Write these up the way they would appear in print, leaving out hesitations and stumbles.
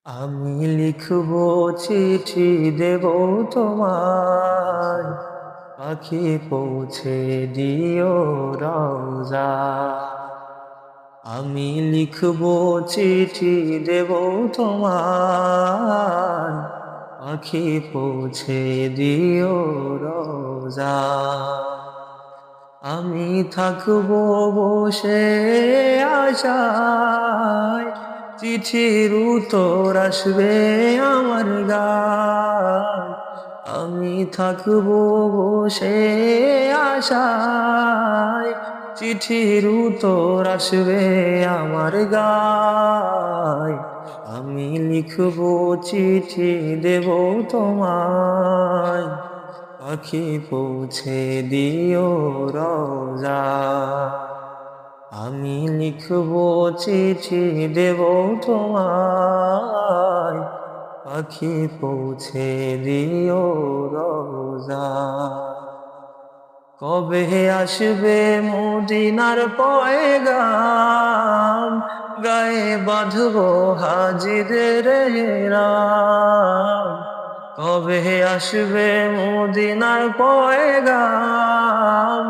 আমি লিখব চিঠি দেব তোমায়, পাখি পৌঁছে দিও রওজা। আমি লিখব চিঠি দেব তোমায়, পাখি পৌঁছে দিও রওজা। আমি থাকব বসে আশায়, চিঠির উত্তর আসবে আমার গায়। আমি থাকব বসে আশায়, চিঠির উত্তর আসবে আমার গায়। আমি লিখব চিঠি দেব তোমায়, পাখি পৌঁছে দিও রওজা। আমি লিখব চিঠি দেব তোমায়, পাখি পৌঁছে দিও রওজা। কবে আসবে মদিনার পয়গাম, গায়ে বাঁধবো হাজিদের রাম। কবে আসবে মদিনার পয়গাম,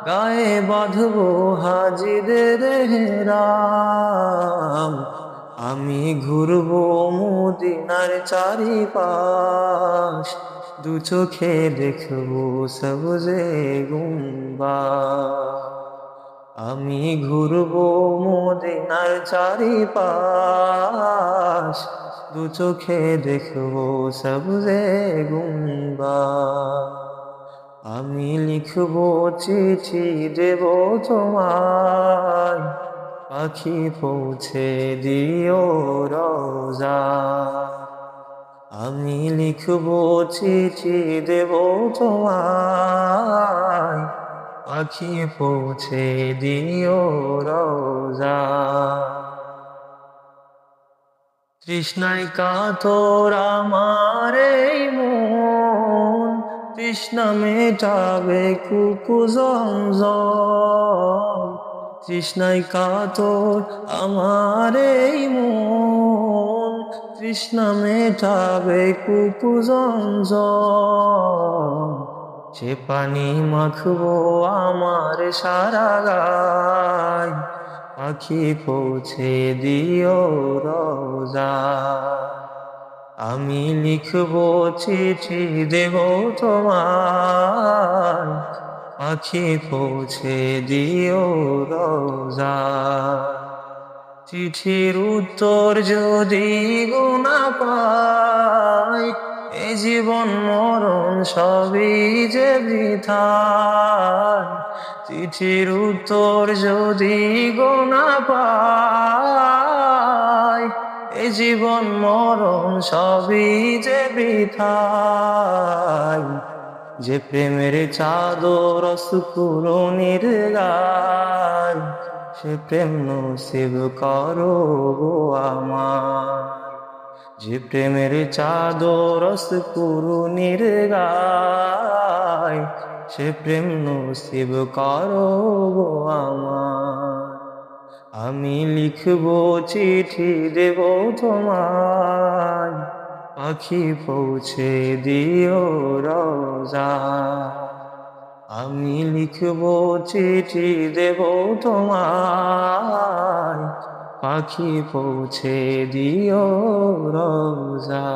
গায়ে বাঁধবো হাজিদের রাম। আমি ঘুরবো মদিনার চারিপাশ, দু চোখে দেখবো সবজে গুম্বাদ। আমি ঘুরবো মদিনার চারিপাশ, দু চোখে দেখবো সবজে গুম্বাদ। আমি লিখবো চিঠি দেব তোমায়, পাখি পৌঁছে দিও রওজা। আমি লিখবো চিঠি দেব তোমায়, পাখি পৌঁছে দিও রওজা। তৃষ্ণায় কাতর আমার এই মন, তৃষ্ণা মেটাবে কুকুজমজম। তৃষ্ণায় কাতর আমার এই মন, তৃষ্ণা মেটাবে কুকুজমজম। সে পানি মাখবো আমার সারা গায়, পাখি পৌঁছে দিও রওজা। আমি লিখবো চিঠি দেব তোমায়, পাখি পৌঁছে দিও রওজা। চিঠির উত্তর যদি গুনা পাই, এ জীবন মরণ সবই যে বৃথায়। চিঠির উত্তর যদি গুনা পাই, এ জীবন মরণ সবই যে বৃথায়। যে প্রেমের চাদর সুকুরনির গায়, সে প্রেম নসিব করো গো আমার। যে প্রেমের চাদর সুকুরনির গায়, সে প্রেম নসিব করো গো আমার। আমি লিখবো চিঠি দেব তোমায়, পাখি পৌঁছে দিও রওজা। আমি লিখবো চিঠি দেব তোমায়, পাখি পৌঁছে দিও রওজা।